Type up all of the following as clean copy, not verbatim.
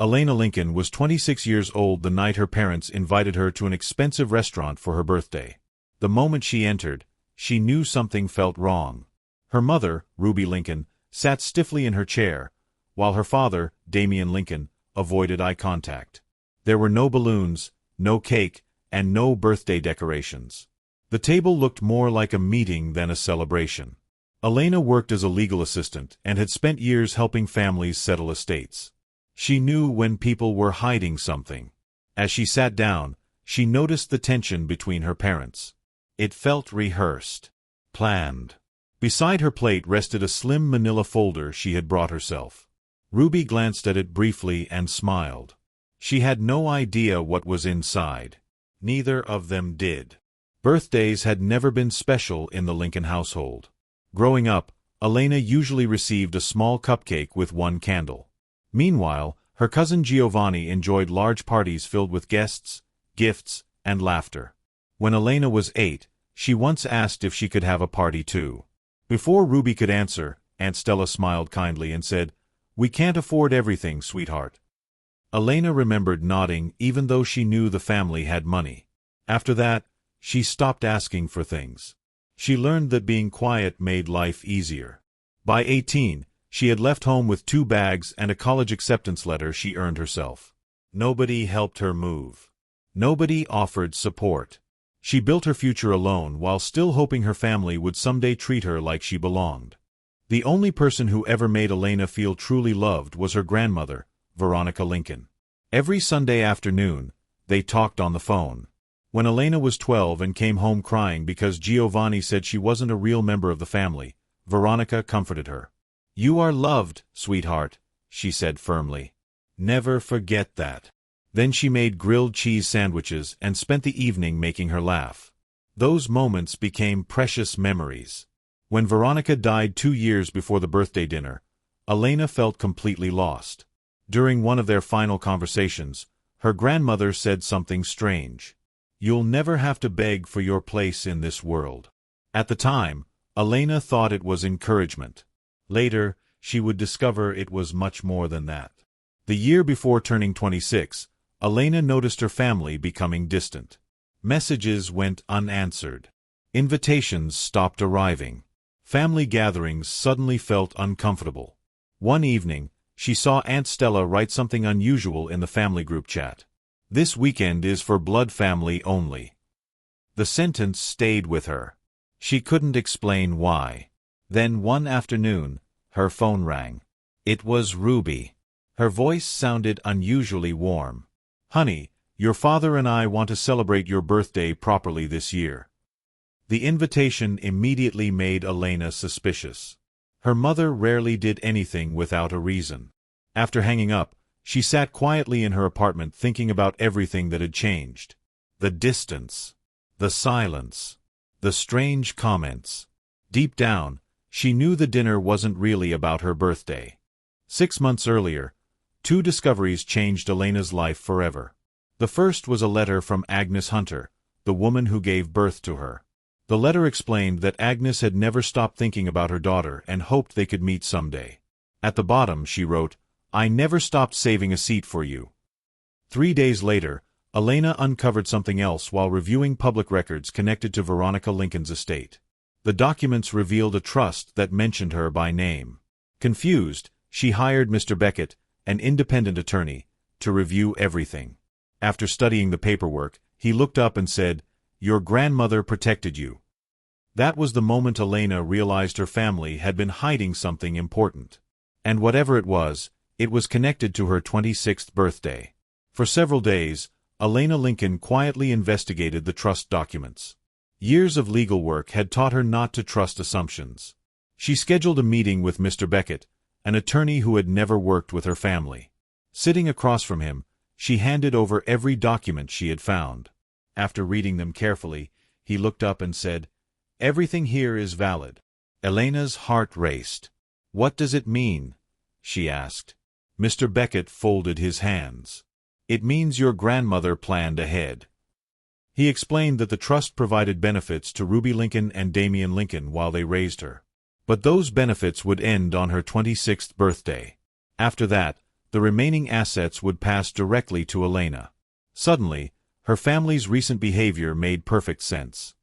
Elena Lincoln was 26 years old the night her parents invited her to an expensive restaurant for her birthday. The moment she entered, she knew something felt wrong. Her mother, Ruby Lincoln, sat stiffly in her chair, while her father, Damian Lincoln, avoided eye contact. There were no balloons, no cake, and no birthday decorations. The table looked more like a meeting than a celebration. Elena worked as a legal assistant and had spent years helping families settle estates. She knew when people were hiding something. As she sat down, she noticed the tension between her parents. It felt rehearsed, planned. Beside her plate rested a slim manila folder she had brought herself. Ruby glanced at it briefly and smiled. She had no idea what was inside. Neither of them did. Birthdays had never been special in the Lincoln household. Growing up, Elena usually received a small cupcake with one candle. Meanwhile, her cousin Giovanni enjoyed large parties filled with guests, gifts, and laughter. When Elena was 8, she once asked if she could have a party too. Before Ruby could answer, Aunt Stella smiled kindly and said, "We can't afford everything, sweetheart." Elena remembered nodding even though she knew the family had money. After that, she stopped asking for things. She learned that being quiet made life easier. By 18, she had left home with 2 bags and a college acceptance letter she earned herself. Nobody helped her move. Nobody offered support. She built her future alone while still hoping her family would someday treat her like she belonged. The only person who ever made Elena feel truly loved was her grandmother, Veronica Lincoln. Every Sunday afternoon, they talked on the phone. When Elena was 12 and came home crying because Giovanni said she wasn't a real member of the family, Veronica comforted her. "You are loved, sweetheart," she said firmly. "Never forget that." Then she made grilled cheese sandwiches and spent the evening making her laugh. Those moments became precious memories. When Veronica died 2 years before the birthday dinner, Elena felt completely lost. During one of their final conversations, her grandmother said something strange. "You'll never have to beg for your place in this world." At the time, Elena thought it was encouragement. Later, she would discover it was much more than that. The year before turning 26, Elena noticed her family becoming distant. Messages went unanswered. Invitations stopped arriving. Family gatherings suddenly felt uncomfortable. One evening, she saw Aunt Stella write something unusual in the family group chat. "This weekend is for blood family only." The sentence stayed with her. She couldn't explain why. Then one afternoon, her phone rang. It was Ruby. Her voice sounded unusually warm. "Honey, your father and I want to celebrate your birthday properly this year." The invitation immediately made Elena suspicious. Her mother rarely did anything without a reason. After hanging up, she sat quietly in her apartment thinking about everything that had changed. The distance. The silence. The strange comments. Deep down, she knew the dinner wasn't really about her birthday. 6 months earlier, 2 discoveries changed Elena's life forever. The first was a letter from Agnes Hunter, the woman who gave birth to her. The letter explained that Agnes had never stopped thinking about her daughter and hoped they could meet someday. At the bottom she wrote, "I never stopped saving a seat for you." 3 days later, Elena uncovered something else while reviewing public records connected to Veronica Lincoln's estate. The documents revealed a trust that mentioned her by name. Confused, she hired Mr. Beckett, an independent attorney, to review everything. After studying the paperwork, he looked up and said, "Your grandmother protected you." That was the moment Elena realized her family had been hiding something important. And whatever it was connected to her 26th birthday. For several days, Elena Lincoln quietly investigated the trust documents. Years of legal work had taught her not to trust assumptions. She scheduled a meeting with Mr. Beckett, an attorney who had never worked with her family. Sitting across from him, she handed over every document she had found. After reading them carefully, he looked up and said, "Everything here is valid." Elena's heart raced. "What does it mean?" she asked. Mr. Beckett folded his hands. "It means your grandmother planned ahead." He explained that the trust provided benefits to Ruby Lincoln and Damian Lincoln while they raised her. But those benefits would end on her 26th birthday. After that, The remaining assets would pass directly to Elena. Suddenly, her family's recent behavior made perfect sense.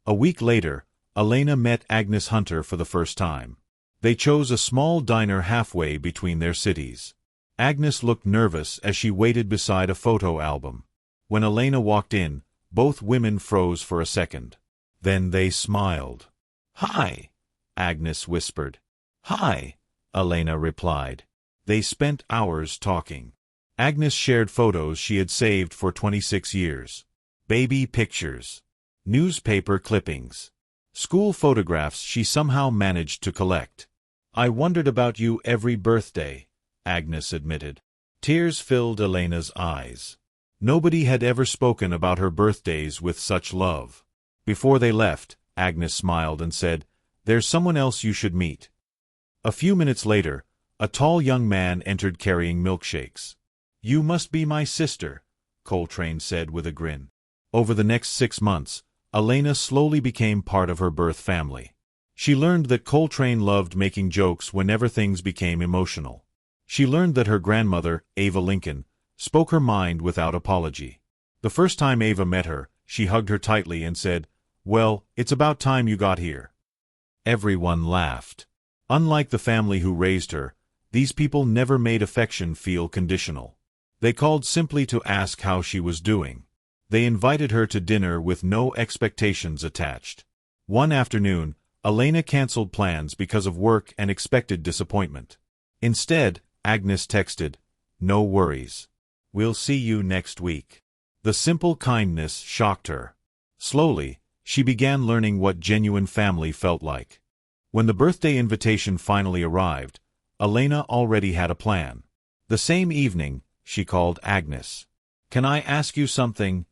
A week later, Elena met Agnes Hunter for the first time. They chose a small diner halfway between their cities. Agnes looked nervous as she waited beside a photo album. When Elena walked in, both women froze for a second. Then they smiled. "Hi," Agnes whispered. "Hi," Elena replied. They spent hours talking. Agnes shared photos she had saved for 26 years. Baby pictures, newspaper clippings, school photographs she somehow managed to collect. "I wondered about you every birthday," Agnes admitted. Tears filled Elena's eyes. Nobody had ever spoken about her birthdays with such love. Before they left, Agnes smiled and said, "There's someone else you should meet." A few minutes later, a tall young man entered carrying milkshakes. "You must be my sister," Coltrane said with a grin. Over the next 6 months, Elena slowly became part of her birth family. She learned that Coltrane loved making jokes whenever things became emotional. She learned that her grandmother, Ava Lincoln, spoke her mind without apology. The first time Ava met her, she hugged her tightly and said, "Well, it's about time you got here." Everyone laughed. Unlike the family who raised her, these people never made affection feel conditional. They called simply to ask how she was doing. They invited her to dinner with no expectations attached. One afternoon, Elena canceled plans because of work and expected disappointment. Instead, Agnes texted, "No worries. We'll see you next week." The simple kindness shocked her. Slowly, she began learning what genuine family felt like. When the birthday invitation finally arrived, Elena already had a plan. The same evening, she called Agnes. "Can I ask you something?"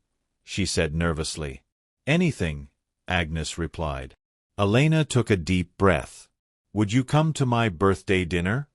she said nervously. "Anything," Agnes replied. Elena took a deep breath. "Would you come to my birthday dinner?"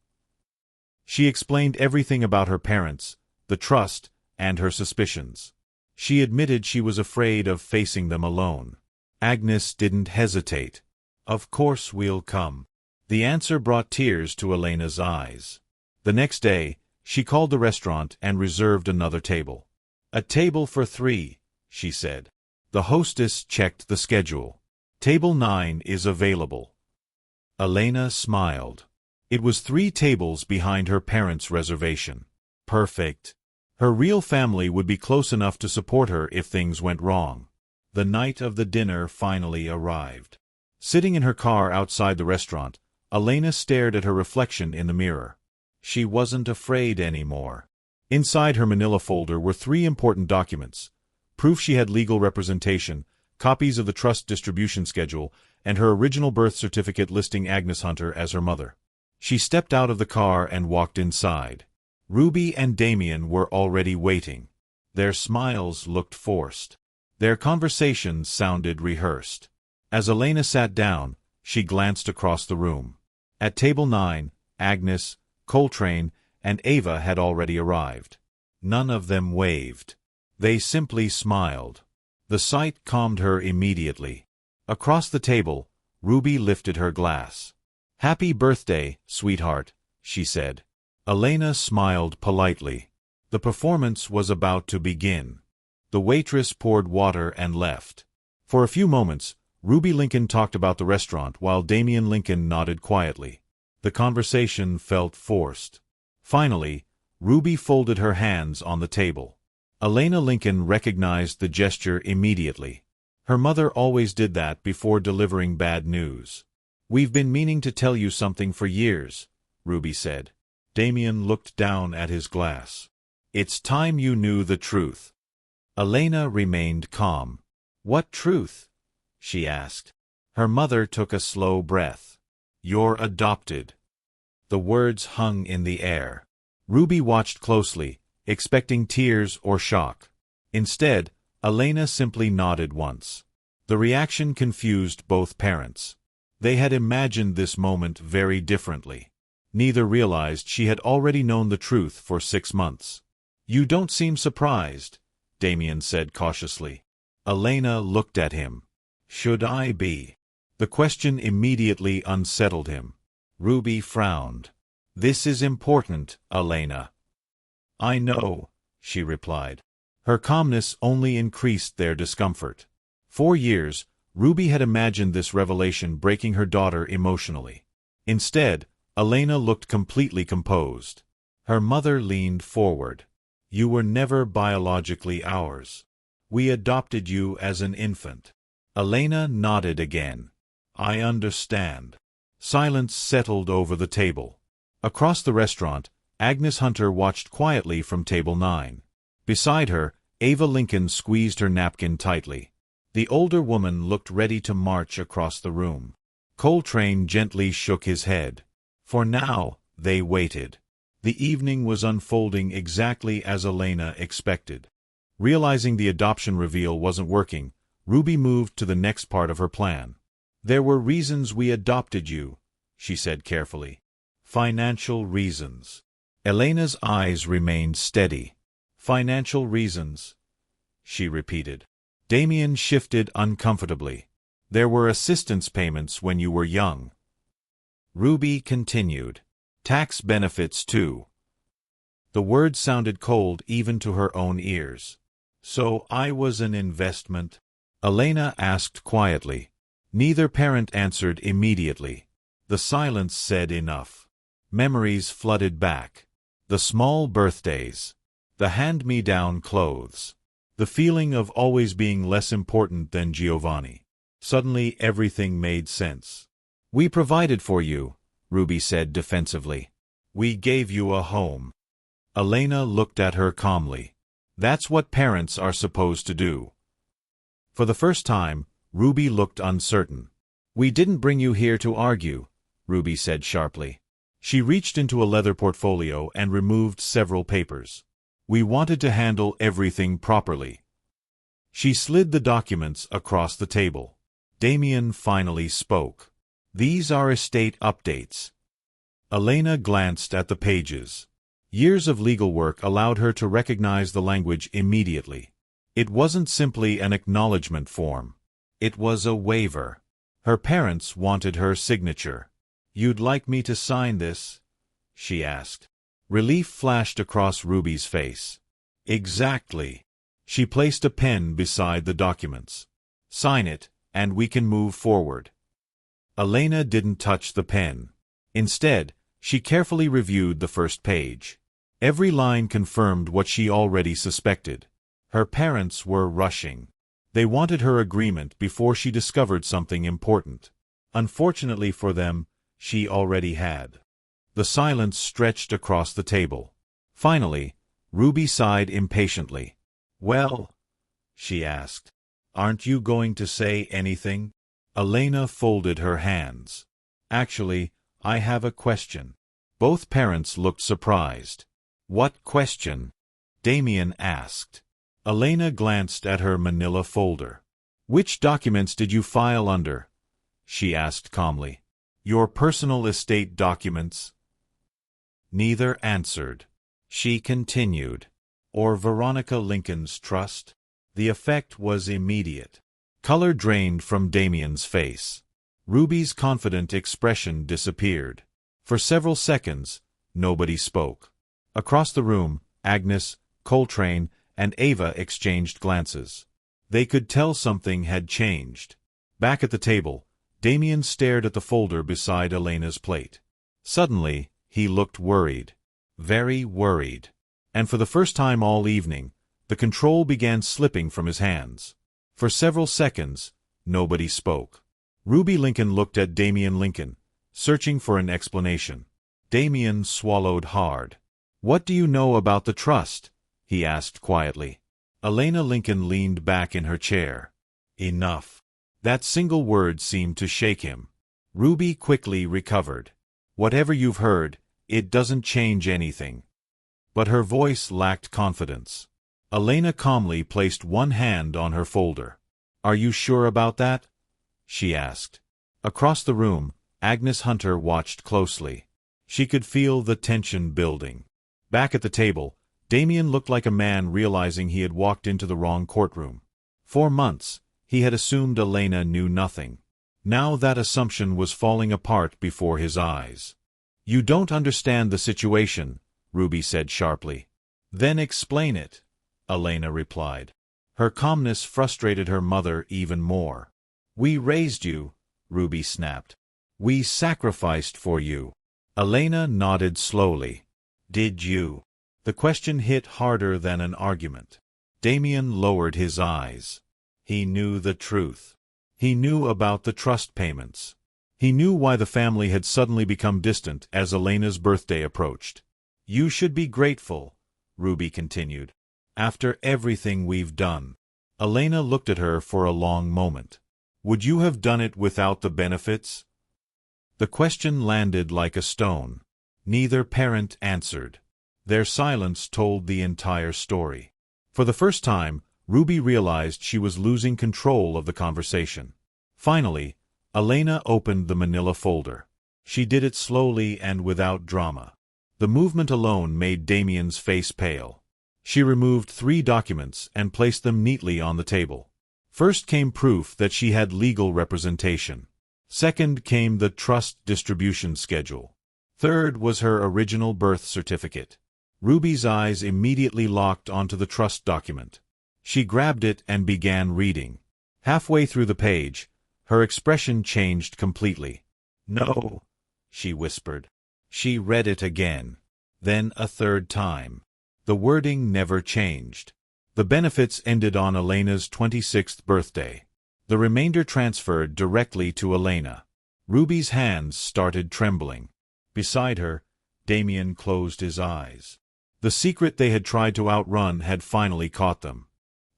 She explained everything about her parents, the trust, and her suspicions. She admitted she was afraid of facing them alone. Agnes didn't hesitate. "Of course we'll come." The answer brought tears to Elena's eyes. The next day, she called the restaurant and reserved another table. "A table for 3, she said. The hostess checked the schedule. "Table 9 is available." Elena smiled. It was 3 tables behind her parents' reservation. Perfect. Her real family would be close enough to support her if things went wrong. The night of the dinner finally arrived. Sitting in her car outside the restaurant, Elena stared at her reflection in the mirror. She wasn't afraid anymore. Inside her manila folder were 3 important documents: proof she had legal representation, copies of the trust distribution schedule, and her original birth certificate listing Agnes Hunter as her mother. She stepped out of the car and walked inside. Ruby and Damien were already waiting. Their smiles looked forced. Their conversations sounded rehearsed. As Elena sat down, she glanced across the room. At table 9, Agnes, Coltrane, and Ava had already arrived. None of them waved. They simply smiled. The sight calmed her immediately. Across the table, Ruby lifted her glass. "Happy birthday, sweetheart," she said. Elena smiled politely. The performance was about to begin. The waitress poured water and left. For a few moments, Ruby Lincoln talked about the restaurant while Damien Lincoln nodded quietly. The conversation felt forced. Finally, Ruby folded her hands on the table. Elena Lincoln recognized the gesture immediately. Her mother always did that before delivering bad news. "We've been meaning to tell you something for years," Ruby said. Damien looked down at his glass. "It's time you knew the truth." Elena remained calm. "What truth?" she asked. Her mother took a slow breath. "You're adopted." The words hung in the air. Ruby watched closely, expecting tears or shock. Instead, Elena simply nodded once. The reaction confused both parents. They had imagined this moment very differently. Neither realized she had already known the truth for 6 months. "You don't seem surprised," Damien said cautiously. Elena looked at him. "Should I be?" The question immediately unsettled him. Ruby frowned. "This is important, Elena," I know, she replied. Her calmness only increased their discomfort. For years, Ruby had imagined this revelation breaking her daughter emotionally. Instead, Elena looked completely composed. Her mother leaned forward. You were never biologically ours. We adopted you as an infant. Elena nodded again. I understand. Silence settled over the table. Across the restaurant, Agnes Hunter watched quietly from table 9. Beside her, Ava Lincoln squeezed her napkin tightly. The older woman looked ready to march across the room. Coltrane gently shook his head. For now, they waited. The evening was unfolding exactly as Elena expected. Realizing the adoption reveal wasn't working, Ruby moved to the next part of her plan. There were reasons we adopted you, she said carefully. Financial reasons. Elena's eyes remained steady. Financial reasons, she repeated. Damien shifted uncomfortably. There were assistance payments when you were young. Ruby continued. Tax benefits too. The words sounded cold even to her own ears. So I was an investment? Elena asked quietly. Neither parent answered immediately. The silence said enough. Memories flooded back. The small birthdays. The hand-me-down clothes. The feeling of always being less important than Giovanni. Suddenly everything made sense. We provided for you, Ruby said defensively. We gave you a home. Elena looked at her calmly. That's what parents are supposed to do. For the first time, Ruby looked uncertain. We didn't bring you here to argue, Ruby said sharply. She reached into a leather portfolio and removed several papers. We wanted to handle everything properly. She slid the documents across the table. Damien finally spoke. These are estate updates. Elena glanced at the pages. Years of legal work allowed her to recognize the language immediately. It wasn't simply an acknowledgement form. It was a waiver. Her parents wanted her signature. You'd like me to sign this? She asked. Relief flashed across Ruby's face. Exactly. She placed a pen beside the documents. Sign it, and we can move forward. Elena didn't touch the pen. Instead, she carefully reviewed the first page. Every line confirmed what she already suspected. Her parents were rushing. They wanted her agreement before she discovered something important. Unfortunately for them, she already had. The silence stretched across the table. Finally, Ruby sighed impatiently. Well, she asked, aren't you going to say anything? Elena folded her hands. Actually, I have a question. Both parents looked surprised. What question? Damien asked. Elena glanced at her manila folder. Which documents did you file under? She asked calmly. Your personal estate documents? Neither answered. She continued. Or Veronica Lincoln's trust? The effect was immediate. Color drained from Damien's face. Ruby's confident expression disappeared. For several seconds, nobody spoke. Across the room, Agnes, Coltrane, and Ava exchanged glances. They could tell something had changed. Back at the table, Damien stared at the folder beside Elena's plate. Suddenly, he looked worried. Very worried. And for the first time all evening, the control began slipping from his hands. For several seconds, nobody spoke. Ruby Lincoln looked at Damien Lincoln, searching for an explanation. Damien swallowed hard. What do you know about the trust? He asked quietly. Elena Lincoln leaned back in her chair. Enough. That single word seemed to shake him. Ruby quickly recovered. Whatever you've heard, it doesn't change anything. But her voice lacked confidence. Elena calmly placed one hand on her folder. Are you sure about that? She asked. Across the room, Agnes Hunter watched closely. She could feel the tension building. Back at the table, Damien looked like a man realizing he had walked into the wrong courtroom. For months, he had assumed Elena knew nothing. Now that assumption was falling apart before his eyes. You don't understand the situation, Ruby said sharply. Then explain it, Elena replied. Her calmness frustrated her mother even more. We raised you, Ruby snapped. We sacrificed for you. Elena nodded slowly. Did you? The question hit harder than an argument. Damien lowered his eyes. He knew the truth. He knew about the trust payments. He knew why the family had suddenly become distant as Elena's birthday approached. You should be grateful, Ruby continued. After everything we've done. Elena looked at her for a long moment. Would you have done it without the benefits? The question landed like a stone. Neither parent answered. Their silence told the entire story. For the first time, Ruby realized she was losing control of the conversation. Finally, Elena opened the manila folder. She did it slowly and without drama. The movement alone made Damien's face pale. She removed 3 documents and placed them neatly on the table. First came proof that she had legal representation. Second came the trust distribution schedule. Third was her original birth certificate. Ruby's eyes immediately locked onto the trust document. She grabbed it and began reading. Halfway through the page, her expression changed completely. No, she whispered. She read it again. Then a third time. The wording never changed. The benefits ended on Elena's 26th birthday. The remainder transferred directly to Elena. Ruby's hands started trembling. Beside her, Damien closed his eyes. The secret they had tried to outrun had finally caught them.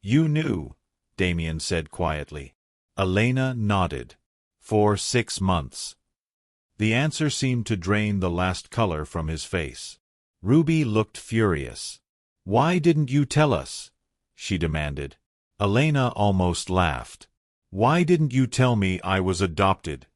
You knew, Damien said quietly. Elena nodded. For 6 months. The answer seemed to drain the last color from his face. Ruby looked furious. Why didn't you tell us? She demanded. Elena almost laughed. Why didn't you tell me I was adopted?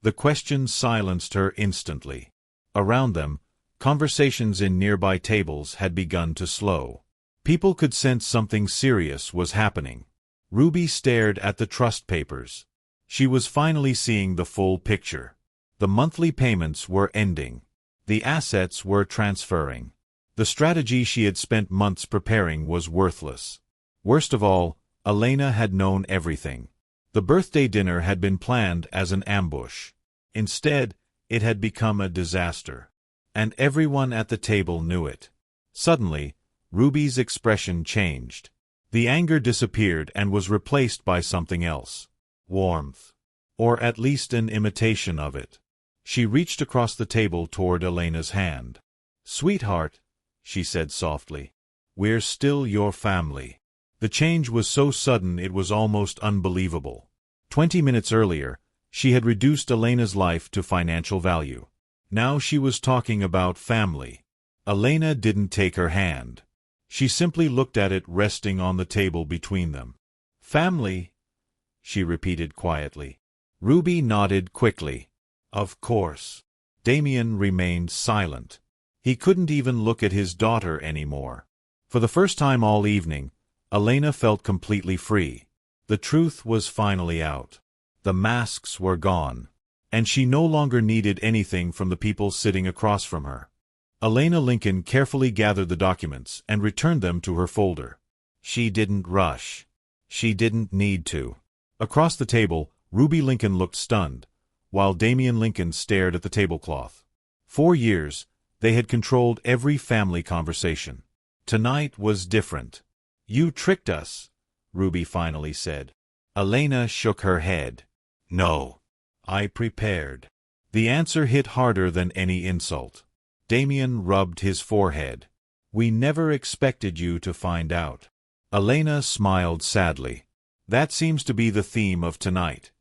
The question silenced her instantly. Around them, conversations in nearby tables had begun to slow. People could sense something serious was happening. Ruby stared at the trust papers. She was finally seeing the full picture. The monthly payments were ending. The assets were transferring. The strategy she had spent months preparing was worthless. Worst of all, Elena had known everything. The birthday dinner had been planned as an ambush. Instead, it had become a disaster. And everyone at the table knew it. Suddenly, Ruby's expression changed. The anger disappeared and was replaced by something else. Warmth. Or at least an imitation of it. She reached across the table toward Elena's hand. Sweetheart, she said softly, we're still your family. The change was so sudden it was almost unbelievable. 20 minutes earlier, she had reduced Elena's life to financial value. Now she was talking about family. Elena didn't take her hand. She simply looked at it resting on the table between them. Family, she repeated quietly. Ruby nodded quickly. Of course. Damien remained silent. He couldn't even look at his daughter anymore. For the first time all evening, Elena felt completely free. The truth was finally out. The masks were gone. And she no longer needed anything from the people sitting across from her. Elena Lincoln carefully gathered the documents and returned them to her folder. She didn't rush. She didn't need to. Across the table, Ruby Lincoln looked stunned, while Damien Lincoln stared at the tablecloth. 4 years, they had controlled every family conversation. Tonight was different. You tricked us, Ruby finally said. Elena shook her head. No. I prepared. The answer hit harder than any insult. Damien rubbed his forehead. We never expected you to find out. Elena smiled sadly. That seems to be the theme of tonight.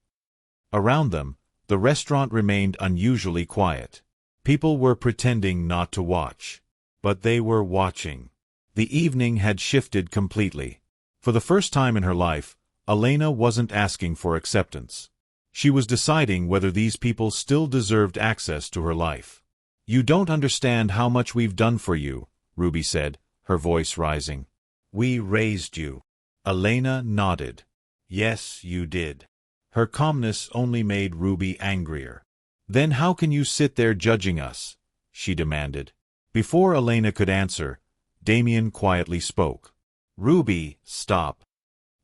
Around them, the restaurant remained unusually quiet. People were pretending not to watch. But they were watching. The evening had shifted completely. For the first time in her life, Elena wasn't asking for acceptance. She was deciding whether these people still deserved access to her life. You don't understand how much we've done for you, Ruby said, her voice rising. We raised you. Elena nodded. Yes, you did. Her calmness only made Ruby angrier. Then how can you sit there judging us? She demanded. Before Elena could answer, Damien quietly spoke. "Ruby, stop."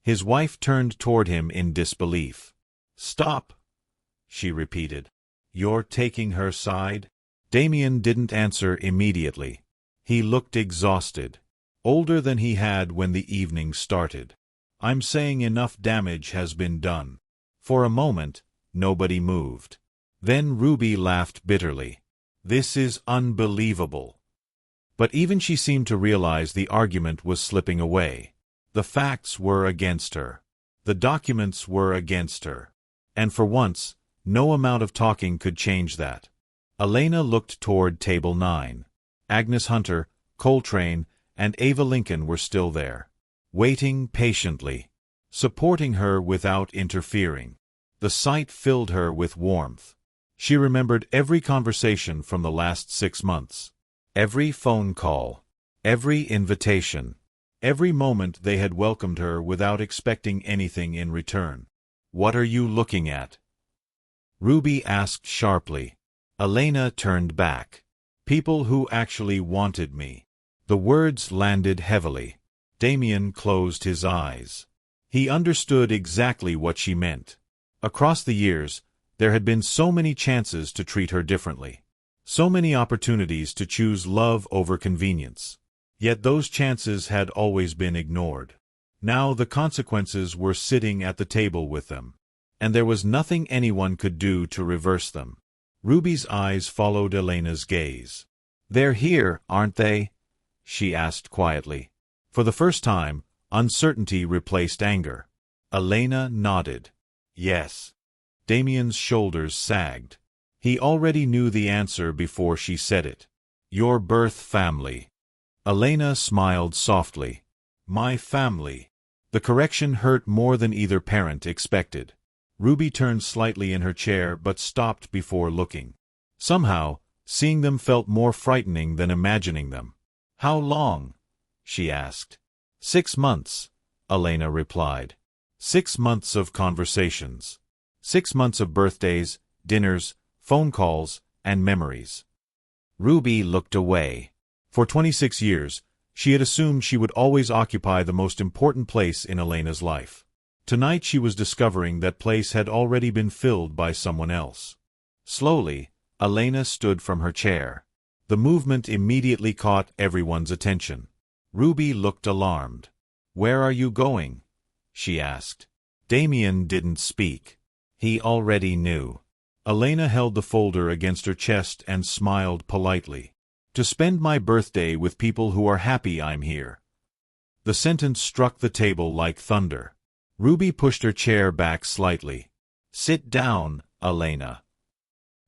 His wife turned toward him in disbelief. "Stop," she repeated. "You're taking her side?" Damien didn't answer immediately. He looked exhausted, older than he had when the evening started. "I'm saying enough damage has been done." For a moment, nobody moved. Then Ruby laughed bitterly. "This is unbelievable." But even she seemed to realize the argument was slipping away. The facts were against her. The documents were against her. And for once, no amount of talking could change that. Elena looked toward Table 9. Agnes Hunter, Coltrane, and Ava Lincoln were still there, waiting patiently, supporting her without interfering. The sight filled her with warmth. She remembered every conversation from the last 6 months, every phone call, every invitation, every moment they had welcomed her without expecting anything in return. "What are you looking at?" Ruby asked sharply. Elena turned back. "People who actually wanted me." The words landed heavily. Damien closed his eyes. He understood exactly what she meant. Across the years, there had been so many chances to treat her differently. So many opportunities to choose love over convenience. Yet those chances had always been ignored. Now the consequences were sitting at the table with them. And there was nothing anyone could do to reverse them. Ruby's eyes followed Elena's gaze. "They're here, aren't they?" she asked quietly. For the first time, uncertainty replaced anger. Elena nodded. "Yes." Damien's shoulders sagged. He already knew the answer before she said it. "Your birth family." Elena smiled softly. "My family." The correction hurt more than either parent expected. Ruby turned slightly in her chair but stopped before looking. Somehow, seeing them felt more frightening than imagining them. "How long?" she asked. 6 months, Elena replied. 6 months of conversations. 6 months of birthdays, dinners, phone calls, and memories. Ruby looked away. For 26 years, she had assumed she would always occupy the most important place in Elena's life. Tonight she was discovering that place had already been filled by someone else. Slowly, Elena stood from her chair. The movement immediately caught everyone's attention. Ruby looked alarmed. "Where are you going?" she asked. Damien didn't speak. He already knew. Elena held the folder against her chest and smiled politely. "To spend my birthday with people who are happy I'm here." The sentence struck the table like thunder. Ruby pushed her chair back slightly. "Sit down, Elena."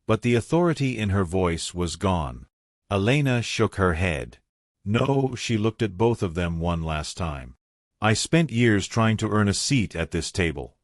But the authority in her voice was gone. Elena shook her head. "No," she looked at both of them one last time. "I spent years trying to earn a seat at this table."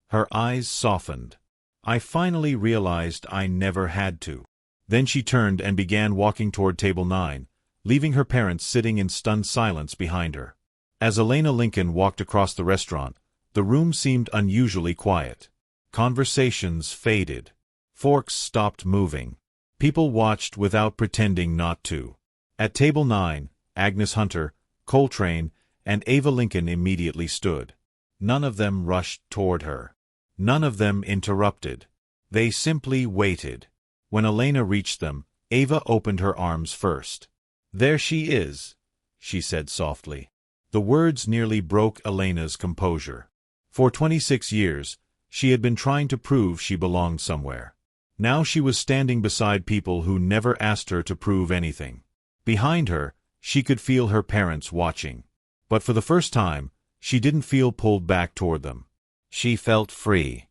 Her eyes softened. "I finally realized I never had to." Then she turned and began walking toward Table 9, leaving her parents sitting in stunned silence behind her. As Elena Lincoln walked across the restaurant, the room seemed unusually quiet. Conversations faded. Forks stopped moving. People watched without pretending not to. At Table 9, Agnes Hunter, Coltrane, and Ava Lincoln immediately stood. None of them rushed toward her. None of them interrupted. They simply waited. When Elena reached them, Ava opened her arms first. "There she is," she said softly. The words nearly broke Elena's composure. For 26 years, she had been trying to prove she belonged somewhere. Now she was standing beside people who never asked her to prove anything. Behind her, she could feel her parents watching. But for the first time, she didn't feel pulled back toward them. She felt free.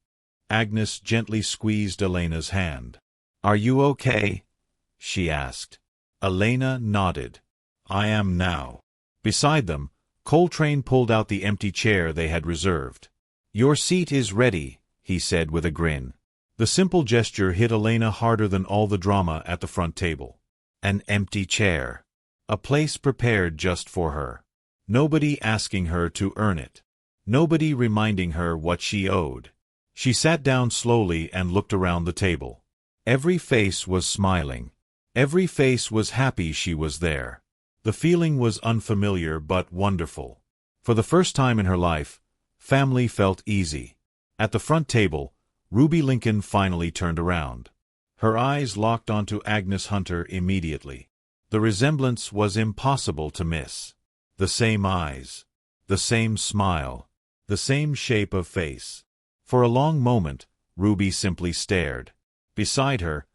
Agnes gently squeezed Elena's hand. "Are you okay?" she asked. Elena nodded. "I am now." Beside them, Coltrane pulled out the empty chair they had reserved. "Your seat is ready," he said with a grin. The simple gesture hit Elena harder than all the drama at the front table. An empty chair. A place prepared just for her. Nobody asking her to earn it. Nobody reminding her what she owed. She sat down slowly and looked around the table. Every face was smiling. Every face was happy she was there. The feeling was unfamiliar but wonderful. For the first time in her life, family felt easy. At the front table, Ruby Lincoln finally turned around. Her eyes locked onto Agnes Hunter immediately. The resemblance was impossible to miss. The same eyes, the same smile, the same shape of face. For a long moment, Ruby simply stared. Beside her,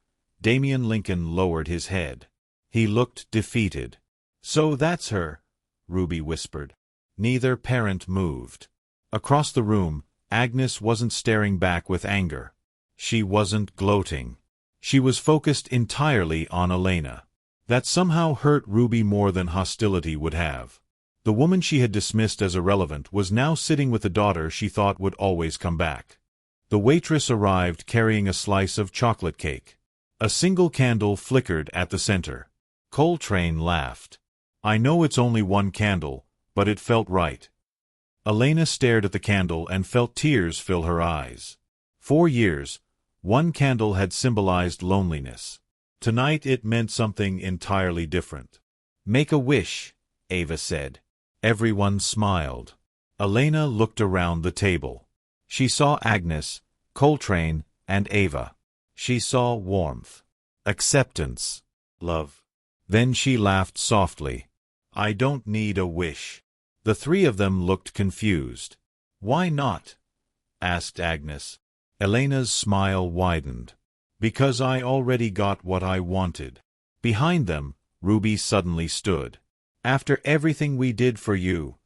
Damian Lincoln lowered his head. He looked defeated. "So that's her," Ruby whispered. Neither parent moved. Across the room, Agnes wasn't staring back with anger. She wasn't gloating. She was focused entirely on Elena. That somehow hurt Ruby more than hostility would have. The woman she had dismissed as irrelevant was now sitting with the daughter she thought would always come back. The waitress arrived carrying a slice of chocolate cake. A single candle flickered at the center. Coltrane laughed. "I know it's only one candle, but it felt right." Elena stared at the candle and felt tears fill her eyes. For years, one candle had symbolized loneliness. Tonight it meant something entirely different. "Make a wish," Ava said. Everyone smiled. Elena looked around the table. She saw Agnes, Coltrane, and Ava. She saw warmth, acceptance, love. Then she laughed softly. "I don't need a wish." The three of them looked confused. "Why not?" asked Agnes. Elena's smile widened. "Because I already got what I wanted." Behind them, Ruby suddenly stood. "After everything we did for you,"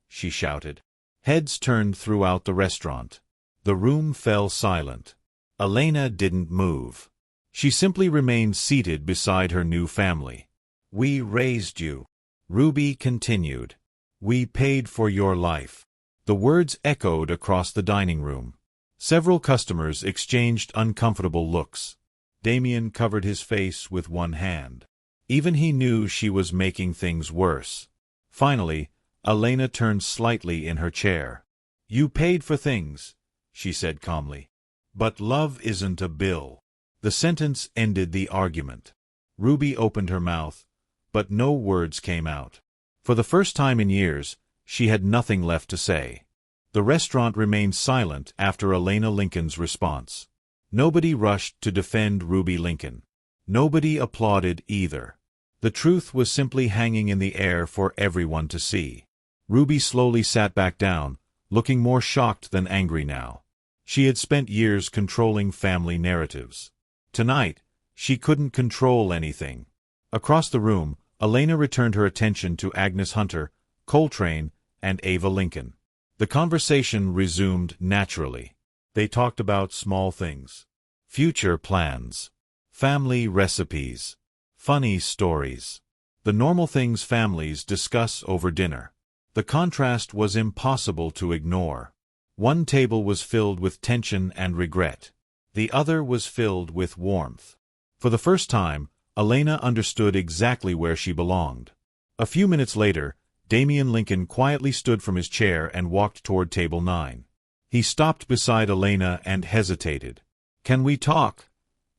she shouted. Heads turned throughout the restaurant. The room fell silent. Elena didn't move. She simply remained seated beside her new family. "We raised you," Ruby continued. "We paid for your life." The words echoed across the dining room. Several customers exchanged uncomfortable looks. Damian covered his face with one hand. Even he knew she was making things worse. Finally, Elena turned slightly in her chair. "You paid for things," she said calmly. "But love isn't a bill." The sentence ended the argument. Ruby opened her mouth, but no words came out. For the first time in years, she had nothing left to say. The restaurant remained silent after Elena Lincoln's response. Nobody rushed to defend Ruby Lincoln. Nobody applauded either. The truth was simply hanging in the air for everyone to see. Ruby slowly sat back down, looking more shocked than angry now. She had spent years controlling family narratives. Tonight, she couldn't control anything. Across the room, Elena returned her attention to Agnes Hunter, Coltrane, and Ava Lincoln. The conversation resumed naturally. They talked about small things. Future plans. Family recipes. Funny stories. The normal things families discuss over dinner. The contrast was impossible to ignore. One table was filled with tension and regret. The other was filled with warmth. For the first time, Elena understood exactly where she belonged. A few minutes later, Damian Lincoln quietly stood from his chair and walked toward table 9. He stopped beside Elena and hesitated. "Can we talk?"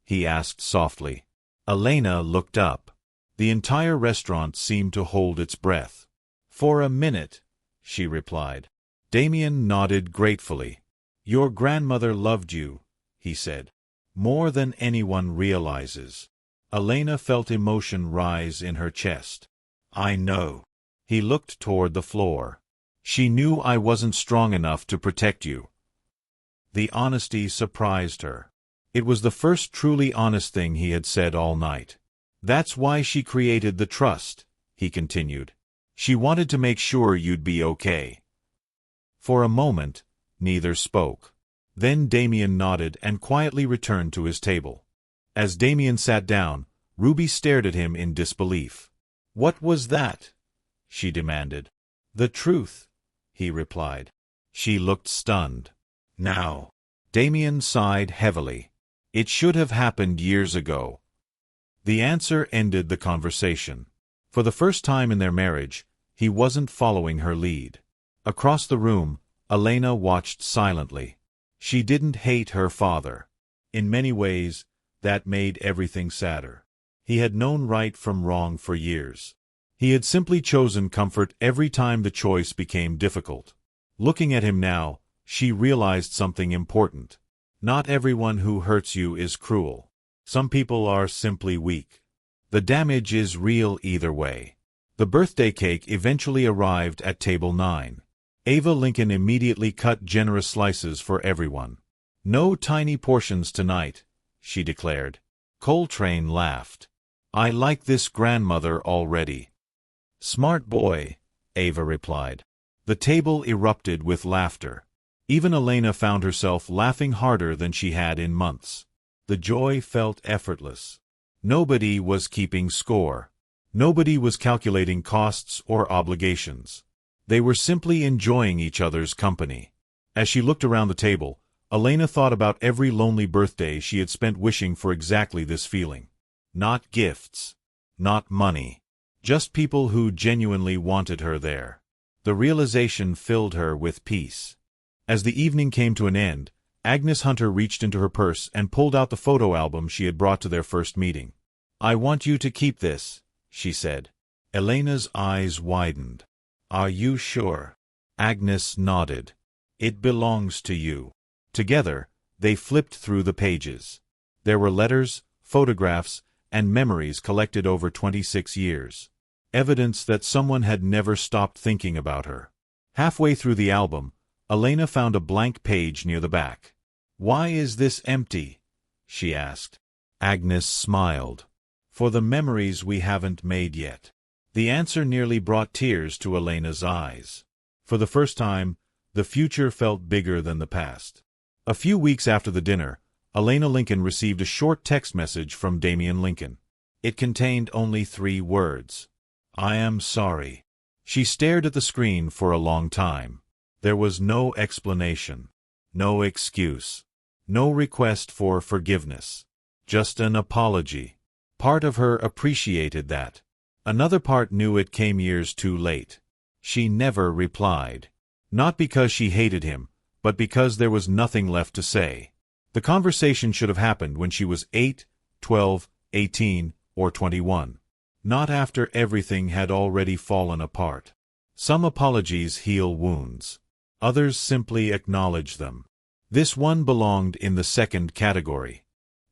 he asked softly. Elena looked up. The entire restaurant seemed to hold its breath. "For a minute," she replied. Damian nodded gratefully. "Your grandmother loved you," he said, "more than anyone realizes." Elena felt emotion rise in her chest. "I know." He looked toward the floor. "She knew I wasn't strong enough to protect you." The honesty surprised her. It was the first truly honest thing he had said all night. "That's why she created the trust," he continued. "She wanted to make sure you'd be okay." For a moment, neither spoke. Then Damian nodded and quietly returned to his table. As Damian sat down, Ruby stared at him in disbelief. "What was that?" she demanded. "The truth," he replied. She looked stunned. "Now." Damian sighed heavily. "It should have happened years ago." The answer ended the conversation. For the first time in their marriage, he wasn't following her lead. Across the room, Elena watched silently. She didn't hate her father. In many ways, that made everything sadder. He had known right from wrong for years. He had simply chosen comfort every time the choice became difficult. Looking at him now, she realized something important. Not everyone who hurts you is cruel. Some people are simply weak. The damage is real either way. The birthday cake eventually arrived at table 9. Ava Lincoln immediately cut generous slices for everyone. "No tiny portions tonight," she declared. Coltrane laughed. "I like this grandmother already." "Smart boy," Ava replied. The table erupted with laughter. Even Elena found herself laughing harder than she had in months. The joy felt effortless. Nobody was keeping score. Nobody was calculating costs or obligations. They were simply enjoying each other's company. As she looked around the table, Elena thought about every lonely birthday she had spent wishing for exactly this feeling. Not gifts. Not money. Just people who genuinely wanted her there. The realization filled her with peace. As the evening came to an end, Agnes Hunter reached into her purse and pulled out the photo album she had brought to their first meeting. "I want you to keep this," she said. Elena's eyes widened. "Are you sure?" Agnes nodded. "It belongs to you." Together, they flipped through the pages. There were letters, photographs, and memories collected over 26 years. Evidence that someone had never stopped thinking about her. Halfway through the album, Elena found a blank page near the back. "Why is this empty?" she asked. Agnes smiled. "For the memories we haven't made yet." The answer nearly brought tears to Elena's eyes. For the first time, the future felt bigger than the past. A few weeks after the dinner, Elena Lincoln received a short text message from Damian Lincoln. It contained only 3 words. "I am sorry." She stared at the screen for a long time. There was no explanation, no excuse, no request for forgiveness. Just an apology. Part of her appreciated that. Another part knew it came years too late. She never replied. Not because she hated him, but because there was nothing left to say. The conversation should have happened when she was 8, 12, 18, or 21. Not after everything had already fallen apart. Some apologies heal wounds. Others simply acknowledge them. This one belonged in the second category.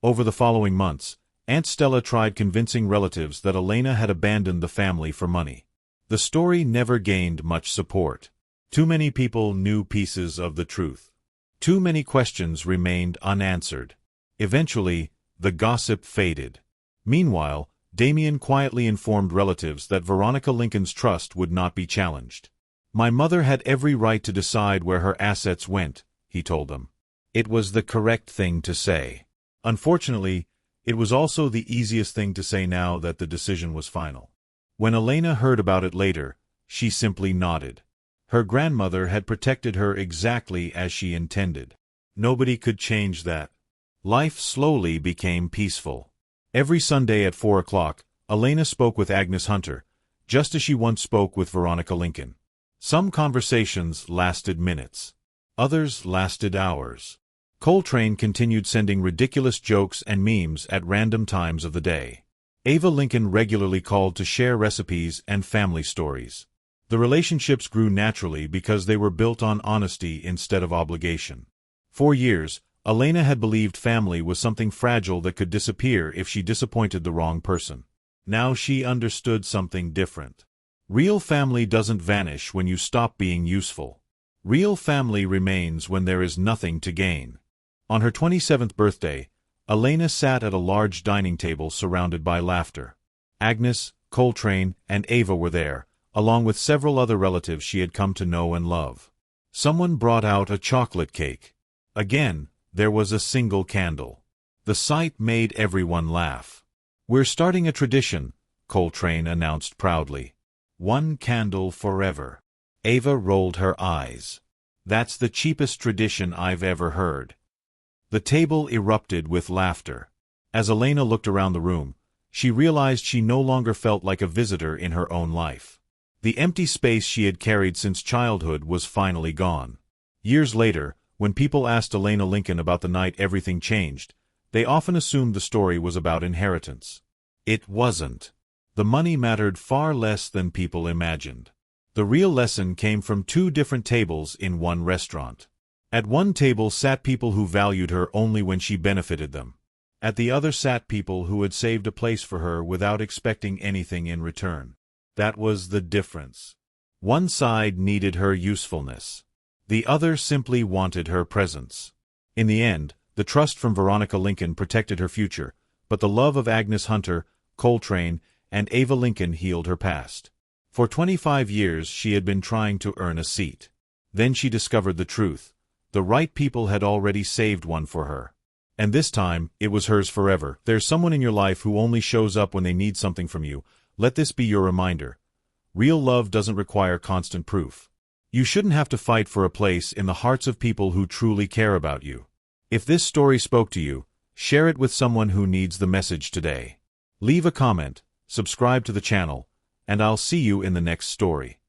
Over the following months, Aunt Stella tried convincing relatives that Elena had abandoned the family for money. The story never gained much support. Too many people knew pieces of the truth. Too many questions remained unanswered. Eventually, the gossip faded. Meanwhile, Damian quietly informed relatives that Veronica Lincoln's trust would not be challenged. "My mother had every right to decide where her assets went," he told them. It was the correct thing to say. Unfortunately, it was also the easiest thing to say now that the decision was final. When Elena heard about it later, she simply nodded. Her grandmother had protected her exactly as she intended. Nobody could change that. Life slowly became peaceful. Every Sunday at 4 o'clock, Elena spoke with Agnes Hunter, just as she once spoke with Veronica Lincoln. Some conversations lasted minutes. Others lasted hours. Coltrane continued sending ridiculous jokes and memes at random times of the day. Ava Lincoln regularly called to share recipes and family stories. The relationships grew naturally because they were built on honesty instead of obligation. For years, Elena had believed family was something fragile that could disappear if she disappointed the wrong person. Now she understood something different. Real family doesn't vanish when you stop being useful. Real family remains when there is nothing to gain. On her 27th birthday, Elena sat at a large dining table surrounded by laughter. Agnes, Coltrane, and Ava were there, along with several other relatives she had come to know and love. Someone brought out a chocolate cake. Again, there was a single candle. The sight made everyone laugh. "We're starting a tradition," Coltrane announced proudly. "1 candle forever." Ava rolled her eyes. "That's the cheapest tradition I've ever heard." The table erupted with laughter. As Elena looked around the room, she realized she no longer felt like a visitor in her own life. The empty space she had carried since childhood was finally gone. Years later, when people asked Elena Lincoln about the night everything changed, they often assumed the story was about inheritance. It wasn't. The money mattered far less than people imagined. The real lesson came from two different tables in one restaurant. At one table sat people who valued her only when she benefited them. At the other sat people who had saved a place for her without expecting anything in return. That was the difference. One side needed her usefulness. The other simply wanted her presence. In the end, the trust from Veronica Lincoln protected her future, but the love of Agnes Hunter, Coltrane, and Ava Lincoln healed her past. For 25 years she had been trying to earn a seat. Then she discovered the truth. The right people had already saved one for her. And this time, it was hers forever. There's someone in your life who only shows up when they need something from you. Let this be your reminder. Real love doesn't require constant proof. You shouldn't have to fight for a place in the hearts of people who truly care about you. If this story spoke to you, share it with someone who needs the message today. Leave a comment, subscribe to the channel, and I'll see you in the next story.